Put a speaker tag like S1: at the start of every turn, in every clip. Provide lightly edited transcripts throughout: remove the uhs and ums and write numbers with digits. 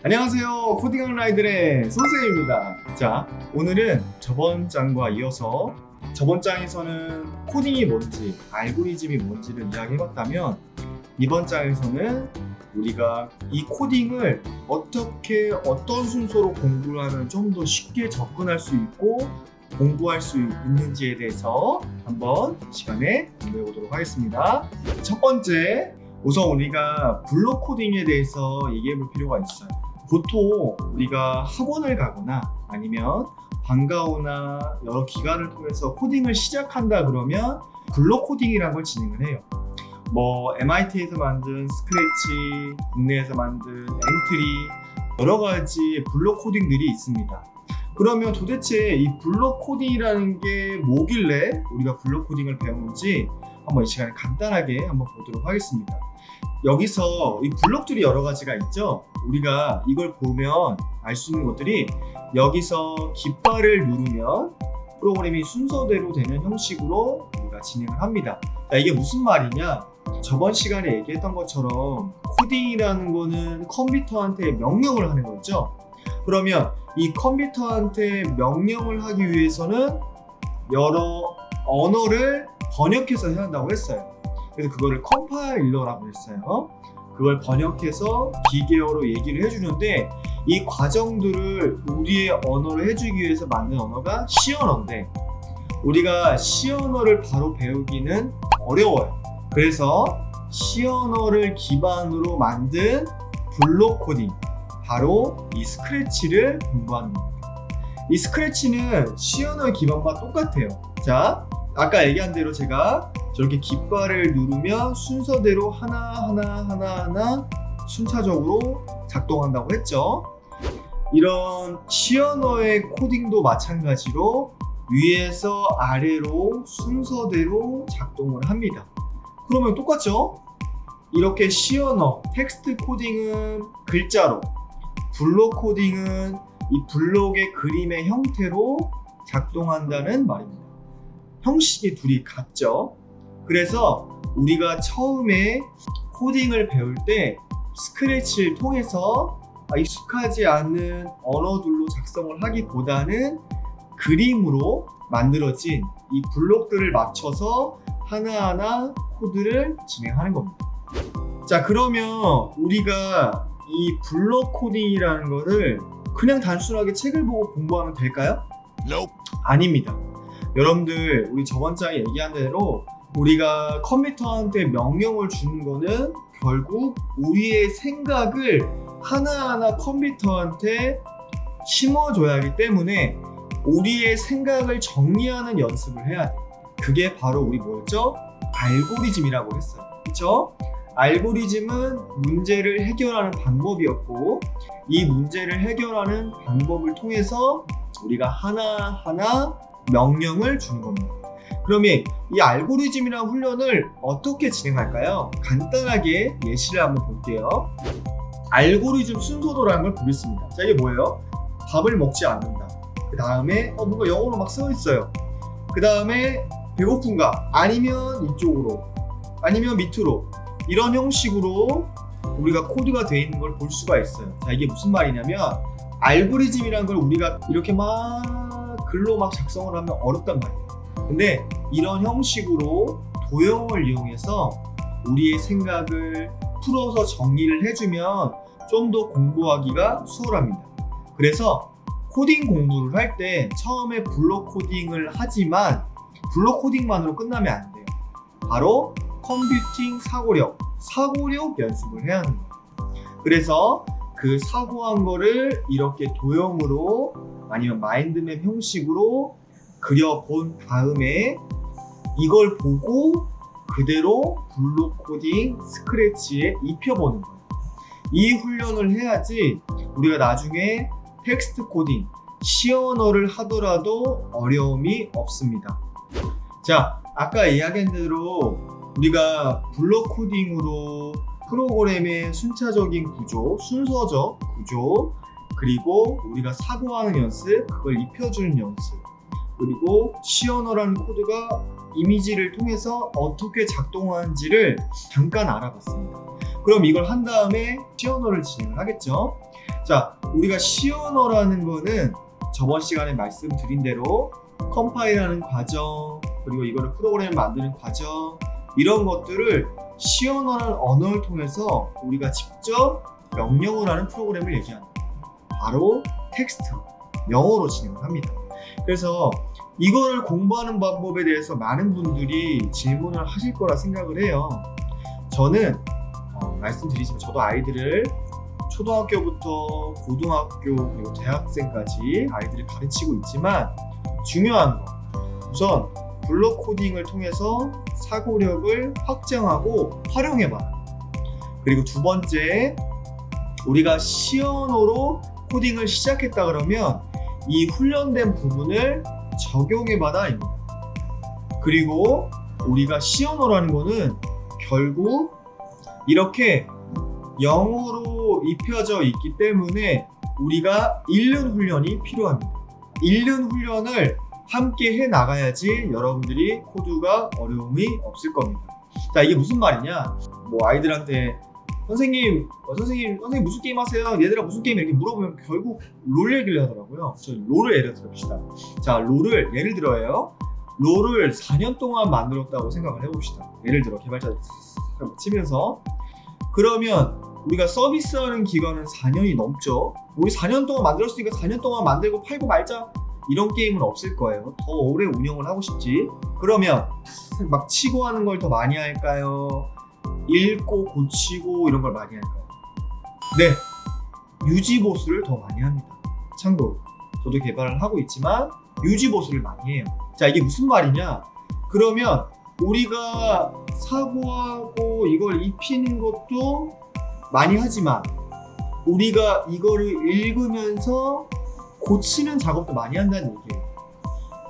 S1: 안녕하세요. 코딩 라이들의 선생님입니다. 자, 오늘은 저번 장과 이어서 저번 장에서는 코딩이 뭔지, 알고리즘이 뭔지를 이야기해봤다면 이번 장에서는 우리가 이 코딩을 어떻게 어떤 순서로 공부를 하면 좀 더 쉽게 접근할 수 있고 공부할 수 있는지에 대해서 한번 시간에 공부해 보도록 하겠습니다. 첫 번째, 우선 우리가 블록 코딩에 대해서 얘기해 볼 필요가 있어요. 보통 우리가 학원을 가거나 아니면 방과후나 여러 기관을 통해서 코딩을 시작한다 그러면 블록 코딩이라는 걸 진행을 해요. MIT에서 만든 스크래치, 국내에서 만든 엔트리, 여러 가지 블록 코딩들이 있습니다. 그러면 도대체 이 블록 코딩이라는 게 뭐길래 우리가 블록 코딩을 배우는지 한번 이 시간에 간단하게 한번 보도록 하겠습니다. 여기서 이 블록들이 여러 가지가 있죠. 우리가 이걸 보면 알 수 있는 것들이 여기서 깃발을 누르면 프로그램이 순서대로 되는 형식으로 우리가 진행을 합니다. 자, 이게 무슨 말이냐? 저번 시간에 얘기했던 것처럼 코딩이라는 거는 컴퓨터한테 명령을 하는 거죠. 그러면 이 컴퓨터한테 명령을 하기 위해서는 여러 언어를 번역해서 해야 한다고 했어요. 그래서 그거를 컴파일러라고 했어요. 그걸 번역해서 기계어로 얘기를 해주는데 이 과정들을 우리의 언어로 해주기 위해서 만든 언어가 C 언어인데 우리가 C 언어를 바로 배우기는 어려워요. 그래서 C 언어를 기반으로 만든 블록 코딩, 바로 이 스크래치를 공부하는 겁니다. 이 스크래치는 C 언어의 기반과 똑같아요. 자, 아까 얘기한 대로 제가 저렇게 깃발을 누르면 순서대로 하나하나 순차적으로 작동한다고 했죠. 이런 C 언어의 코딩도 마찬가지로 위에서 아래로 순서대로 작동을 합니다. 그러면 똑같죠? 이렇게 C 언어, 텍스트 코딩은 글자로, 블록 코딩은 이 블록의 그림의 형태로 작동한다는 말입니다. 형식이 둘이 같죠? 그래서 우리가 처음에 코딩을 배울 때 스크래치를 통해서 익숙하지 않은 언어들로 작성을 하기보다는 그림으로 만들어진 이 블록들을 맞춰서 하나하나 코드를 진행하는 겁니다. 자, 그러면 우리가 이 블록 코딩이라는 거를 그냥 단순하게 책을 보고 공부하면 될까요?
S2: Nope.
S1: 아닙니다. 여러분들, 우리 저번 장에 얘기한 대로 우리가 컴퓨터한테 명령을 주는 거는 결국 우리의 생각을 하나하나 컴퓨터한테 심어줘야 하기 때문에 우리의 생각을 정리하는 연습을 해야 돼요. 그게 바로 우리 뭐였죠? 알고리즘이라고 했어요. 그렇죠? 알고리즘은 문제를 해결하는 방법이었고 이 문제를 해결하는 방법을 통해서 우리가 하나하나 명령을 주는 겁니다. 그러면 이 알고리즘이라는 훈련을 어떻게 진행할까요? 간단하게 예시를 한번 볼게요. 알고리즘 순서도라는 걸 보겠습니다. 자, 이게 뭐예요? 밥을 먹지 않는다. 그 다음에 뭔가 영어로 막 써 있어요. 그 다음에 배고픈가? 아니면 이쪽으로, 아니면 밑으로, 이런 형식으로 우리가 코드가 되어 있는 걸 볼 수가 있어요. 자, 이게 무슨 말이냐면 알고리즘이라는 걸 우리가 이렇게 막 글로 막 작성을 하면 어렵단 말이에요. 근데 이런 형식으로 도형을 이용해서 우리의 생각을 풀어서 정리를 해주면 좀 더 공부하기가 수월합니다. 그래서 코딩 공부를 할 때 처음에 블록 코딩을 하지만 블록 코딩만으로 끝나면 안 돼요. 바로 컴퓨팅 사고력 연습을 해야 하는 거예요. 그래서 그 사고한 거를 이렇게 도형으로 아니면 마인드맵 형식으로 그려본 다음에 이걸 보고 그대로 블록 코딩 스크래치에 입혀보는 거예요. 이 훈련을 해야지 우리가 나중에 텍스트 코딩, C 언어를 하더라도 어려움이 없습니다. 자, 아까 이야기한 대로 우리가 블록 코딩으로 프로그램의 순차적인 구조, 순서적 구조, 그리고 우리가 사고하는 연습, 그걸 입혀주는 연습, 그리고 시언어라는 코드가 이미지를 통해서 어떻게 작동하는지를 잠깐 알아봤습니다. 그럼 이걸 한 다음에 시언어를 진행을 하겠죠. 자, 우리가 시언어라는 거는 저번 시간에 말씀드린 대로 컴파일하는 과정, 그리고 이거를 프로그램 만드는 과정, 이런 것들을 시언어라는 언어를 통해서 우리가 직접 명령을 하는 프로그램을 얘기합니다. 바로 텍스트, 영어로 진행을 합니다. 그래서 이거를 공부하는 방법에 대해서 많은 분들이 질문을 하실 거라 생각을 해요. 저는 말씀드리지만 저도 아이들을 초등학교부터 고등학교 그리고 대학생까지 아이들을 가르치고 있지만 중요한 거, 우선 블록 코딩을 통해서 사고력을 확장하고 활용해봐라. 그리고 두 번째, 우리가 시언어로 코딩을 시작했다 그러면 이 훈련된 부분을 적용해봐라입니다. 그리고 우리가 시언어라는 거는 결국 이렇게 영어로 입혀져 있기 때문에 우리가 읽는 훈련이 필요합니다. 읽는 훈련을 함께 해 나가야지 여러분들이 코드가 어려움이 없을 겁니다. 자, 이게 무슨 말이냐? 뭐 아이들한테 선생님 무슨 게임 하세요? 얘들아 무슨 게임? 이렇게 물어보면 결국 롤 얘기를 하더라고요. 저 롤을 예를 들어봅시다. 자, 롤을 예를 들어요. 롤을 4년 동안 만들었다고 생각을 해봅시다. 예를 들어 개발자들 치면서, 그러면 우리가 서비스하는 기간은 4년이 넘죠. 우리 4년 동안 만들었으니까 4년 동안 만들고 팔고 말자, 이런 게임은 없을 거예요. 더 오래 운영을 하고 싶지. 그러면 막 치고 하는 걸 더 많이 할까요? 읽고 고치고 이런 걸 많이 할까요? 네, 유지 보수를 더 많이 합니다. 참고로 저도 개발을 하고 있지만 유지 보수를 많이 해요. 자, 이게 무슨 말이냐? 그러면 우리가 사고하고 이걸 입히는 것도 많이 하지만 우리가 이거를 읽으면서 고치는 작업도 많이 한다는 얘기예요.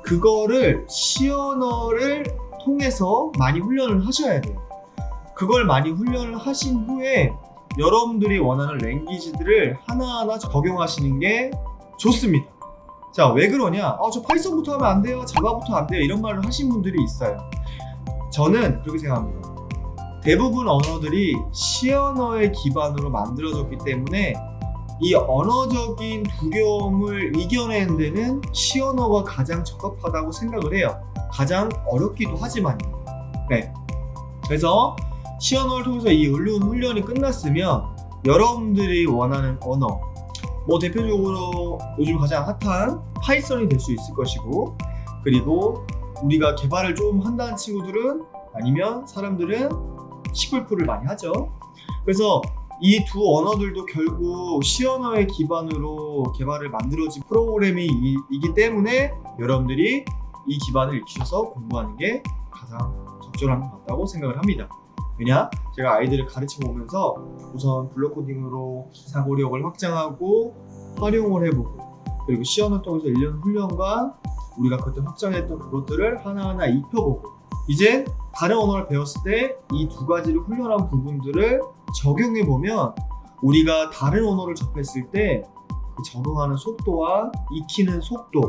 S1: 그거를 시언어를 통해서 많이 훈련을 하셔야 돼요. 그걸 많이 훈련을 하신 후에 여러분들이 원하는 랭귀지들을 하나하나 적용하시는 게 좋습니다. 자, 왜 그러냐? 저 파이썬부터 하면 안 돼요, 자바부터 안 돼요, 이런 말을 하신 분들이 있어요. 저는 그렇게 생각합니다. 대부분 언어들이 시언어의 기반으로 만들어졌기 때문에 이 언어적인 두려움을 이겨내는 데는 시언어가 가장 적합하다고 생각을 해요. 가장 어렵기도 하지만요. 네. 그래서 시언어를 통해서 이 훈련이 끝났으면 여러분들이 원하는 언어, 뭐 대표적으로 요즘 가장 핫한 파이썬이 될 수 있을 것이고, 그리고 우리가 개발을 좀 한다는 친구들은, 아니면 사람들은 C++를 많이 하죠. 그래서 이 두 언어들도 결국 시언어의 기반으로 개발을 만들어진 프로그램이기 때문에 여러분들이 이 기반을 익히셔서 공부하는 게 가장 적절한 것 같다고 생각을 합니다. 왜냐? 제가 아이들을 가르치고 오면서 우선 블록 코딩으로 사고력을 확장하고 활용을 해보고, 그리고 시언어 통해서 1년 훈련과 우리가 그때 확장했던 그것들을 하나하나 입혀보고, 이제 다른 언어를 배웠을 때 이 두 가지를 훈련한 부분들을 적용해보면 우리가 다른 언어를 접했을 때 그 적응하는 속도와 익히는 속도,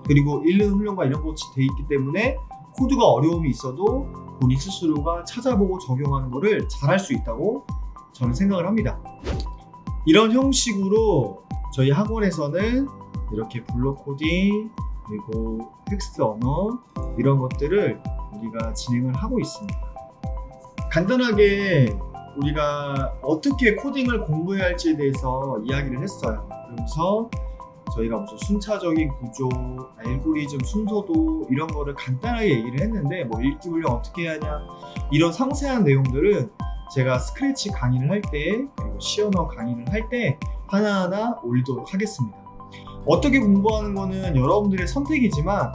S1: 그리고 읽는 훈련과 이런 것이 돼 있기 때문에 코드가 어려움이 있어도 본인 스스로가 찾아보고 적용하는 것을 잘할 수 있다고 저는 생각을 합니다. 이런 형식으로 저희 학원에서는 이렇게 블록 코딩, 그리고 텍스트 언어, 이런 것들을 우리가 진행을 하고 있습니다. 간단하게 우리가 어떻게 코딩을 공부해야 할지에 대해서 이야기를 했어요. 그러면서 저희가 무슨 순차적인 구조, 알고리즘 순서도 이런 거를 간단하게 얘기를 했는데, 뭐 읽기 훈련 어떻게 해야 하냐, 이런 상세한 내용들은 제가 스크래치 강의를 할 때, 그리고 시언어 강의를 할 때 하나하나 올리도록 하겠습니다. 어떻게 공부하는 거는 여러분들의 선택이지만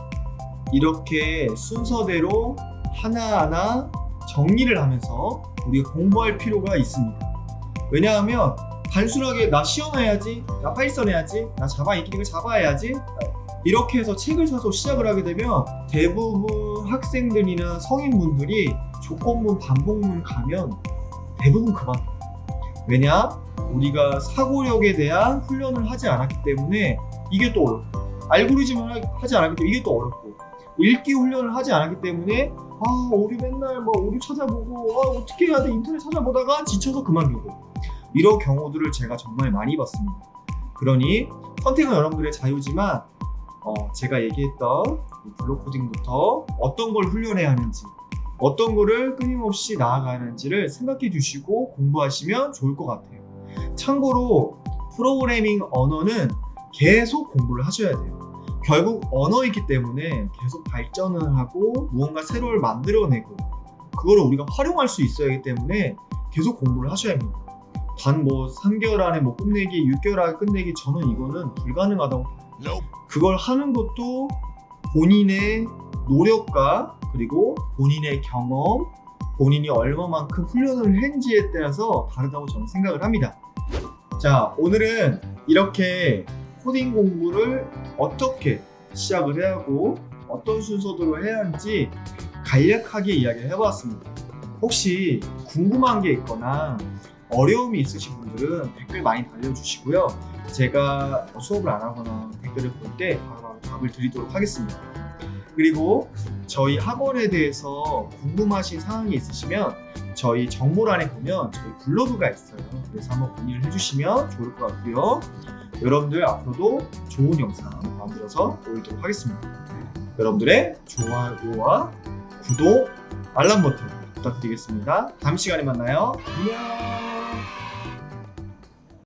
S1: 이렇게 순서대로 하나하나 정리를 하면서 우리가 공부할 필요가 있습니다. 왜냐하면 단순하게 나 시언어 해야지, 나 파이썬 해야지, 나 자바 익히니까 자바 해야지, 이렇게 해서 책을 사서 시작을 하게 되면 대부분 학생들이나 성인분들이 조건문, 반복문 가면 대부분 그만둬요. 왜냐? 우리가 사고력에 대한 훈련을 하지 않았기 때문에 이게 또 어렵고, 알고리즘을 하지 않았기 때문에 이게 또 어렵고, 읽기 훈련을 하지 않았기 때문에 오류 맨날 뭐 오류 찾아보고 어떻게 해야 돼 인터넷 찾아보다가 지쳐서 그만두고, 이런 경우들을 제가 정말 많이 봤습니다. 그러니 선택은 여러분들의 자유지만 제가 얘기했던 블록 코딩부터 어떤 걸 훈련해야 하는지, 어떤 거를 끊임없이 나아가는지를 생각해 주시고 공부하시면 좋을 것 같아요. 참고로 프로그래밍 언어는 계속 공부를 하셔야 돼요. 결국 언어이기 때문에 계속 발전을 하고 무언가 새로를 만들어내고 그거를 우리가 활용할 수 있어야 하기 때문에 계속 공부를 하셔야 합니다. 단 뭐 3개월 안에 뭐 끝내기, 6개월 안에 끝내기, 저는 이거는 불가능하다고 봐요. 그걸 하는 것도 본인의 노력과 그리고 본인의 경험, 본인이 얼마만큼 훈련을 했는지에 따라서 다르다고 저는 생각을 합니다. 자, 오늘은 이렇게 코딩 공부를 어떻게 시작을 해야 하고 어떤 순서대로 해야 하는지 간략하게 이야기를 해보았습니다. 혹시 궁금한 게 있거나 어려움이 있으신 분들은 댓글 많이 달려주시고요. 제가 수업을 안 하거나 댓글을 볼 때 바로 답을 드리도록 하겠습니다. 그리고 저희 학원에 대해서 궁금하신 사항이 있으시면 저희 정보란에 보면 저희 블로그가 있어요. 그래서 한번 문의를 해주시면 좋을 것 같고요. 여러분들 앞으로도 좋은 영상 만들어서 올리도록 하겠습니다. 여러분들의 좋아요와 구독, 알람 버튼 부탁드리겠습니다. 다음 시간에 만나요. 안녕.